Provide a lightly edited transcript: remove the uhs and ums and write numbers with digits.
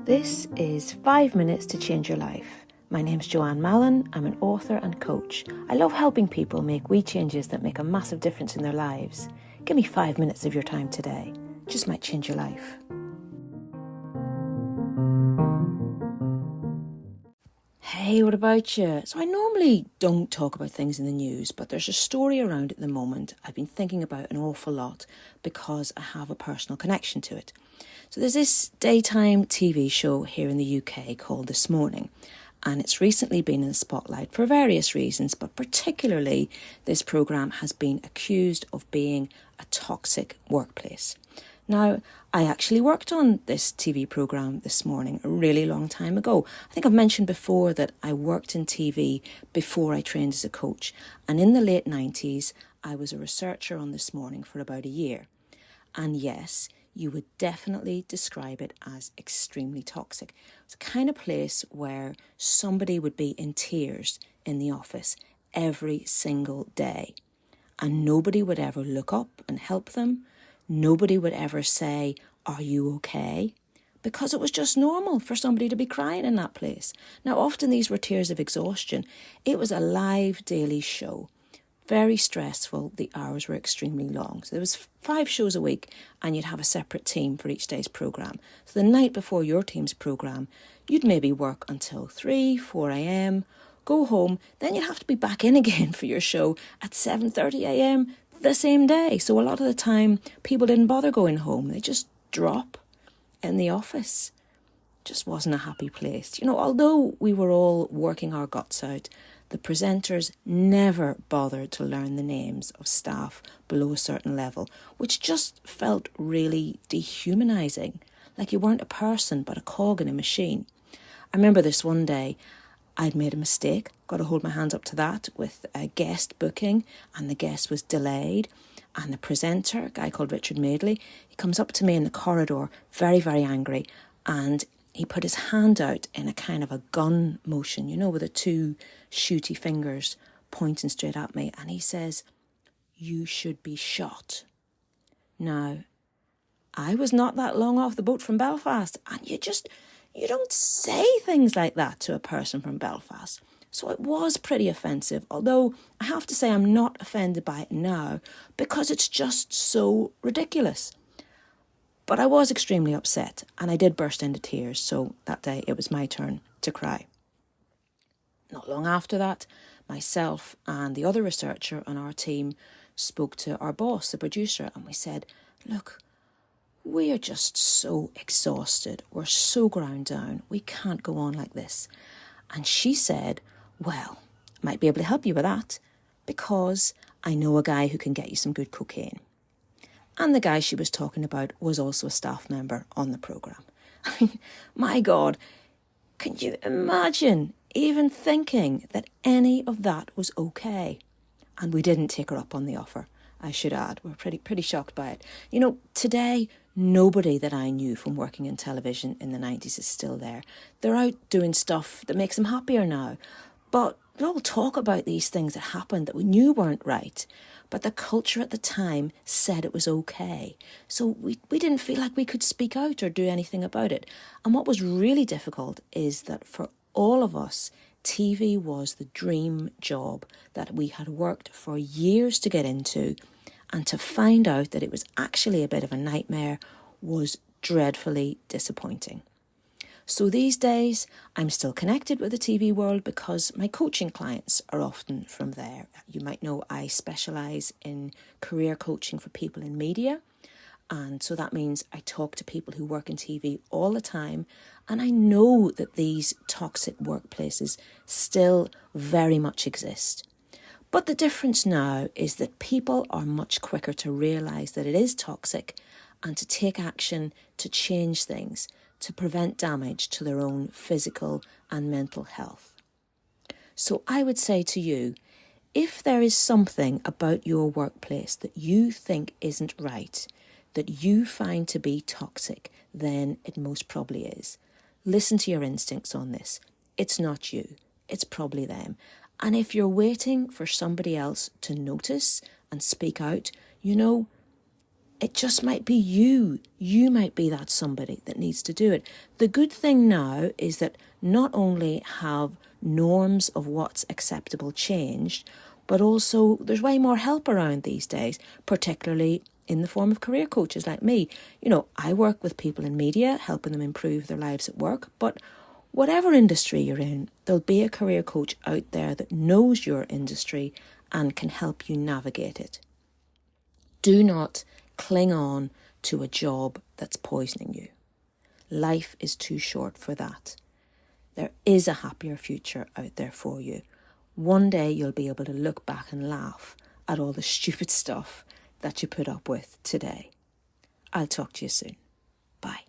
This is 5 Minutes to Change Your Life. My name's Joanne Mallon. I'm an author and coach. I love helping people make wee changes that make a massive difference in their lives. Give me 5 minutes of your time today. Just might change your life. Hey, what about you? So I normally don't talk about things in the news, but there's a story around at the moment I've been thinking about an awful lot because I have a personal connection to it. So there's this daytime TV show here in the UK called This Morning, and it's recently been in the spotlight for various reasons, but particularly this programme has been accused of being a toxic workplace. Now, I actually worked on this TV programme This Morning a really long time ago. I think I've mentioned before that I worked in TV before I trained as a coach, and in the late 90s, I was a researcher on This Morning for about a year. And yes, you would definitely describe it as extremely toxic. It's a kind of place where somebody would be in tears in the office every single day, and nobody would ever look up and help them. Nobody would ever say, "Are you okay?" Because it was just normal for somebody to be crying in that place. Now, often these were tears of exhaustion. It was a live daily show. Very stressful. The hours were extremely long. So there was 5 shows a week, and you'd have a separate team for each day's programme. So the night before your team's programme, you'd maybe work until 3, 4 a.m, go home, then you'd have to be back in again for your show at 7:30 a.m, the same day. So a lot of the time, people didn't bother going home. They just drop in the office. Just wasn't a happy place. You know, although we were all working our guts out, the presenters never bothered to learn the names of staff below a certain level, which just felt really dehumanising, like you weren't a person but a cog in a machine. I remember this one day, I'd made a mistake, got to hold my hands up to that, with a guest booking, and the guest was delayed. And the presenter, a guy called Richard Madeley, he comes up to me in the corridor, very, very angry, and he put his hand out in a kind of a gun motion, you know, with the 2 shooty fingers pointing straight at me. And he says, "You should be shot." Now, I was not that long off the boat from Belfast, and you don't say things like that to a person from Belfast. So it was pretty offensive, although I have to say I'm not offended by it now because it's just so ridiculous. But I was extremely upset, and I did burst into tears, so that day it was my turn to cry. Not long after that, myself and the other researcher on our team spoke to our boss, the producer, and we said, "Look, we are just so exhausted. We're so ground down. We can't go on like this." And she said, "Well, I might be able to help you with that because I know a guy who can get you some good cocaine." And the guy she was talking about was also a staff member on the programme. I mean, my God, can you imagine even thinking that any of that was okay? And we didn't take her up on the offer, I should add. We're pretty shocked by it. You know, today, nobody that I knew from working in television in the 90s is still there. They're out doing stuff that makes them happier now. But we all talk about these things that happened that we knew weren't right. But the culture at the time said it was okay. So we didn't feel like we could speak out or do anything about it. And what was really difficult is that for all of us, TV was the dream job that we had worked for years to get into, and to find out that it was actually a bit of a nightmare was dreadfully disappointing. So these days, I'm still connected with the TV world because my coaching clients are often from there. You might know I specialise in career coaching for people in media. And so that means I talk to people who work in TV all the time. And I know that these toxic workplaces still very much exist. But the difference now is that people are much quicker to realise that it is toxic and to take action to change things, to prevent damage to their own physical and mental health. So I would say to you, if there is something about your workplace that you think isn't right, that you find to be toxic, then it most probably is. Listen to your instincts on this. It's not you, it's probably them. And if you're waiting for somebody else to notice and speak out, you know, It just might be you. You might be that somebody that needs to do it. The good thing now is that not only have norms of what's acceptable changed, but also there's way more help around these days, particularly in the form of career coaches like me. You know, I work with people in media, helping them improve their lives at work, but whatever industry you're in, there'll be a career coach out there that knows your industry and can help you navigate it. Do not cling on to a job that's poisoning you. Life is too short for that. There is a happier future out there for you. One day you'll be able to look back and laugh at all the stupid stuff that you put up with today. I'll talk to you soon. Bye.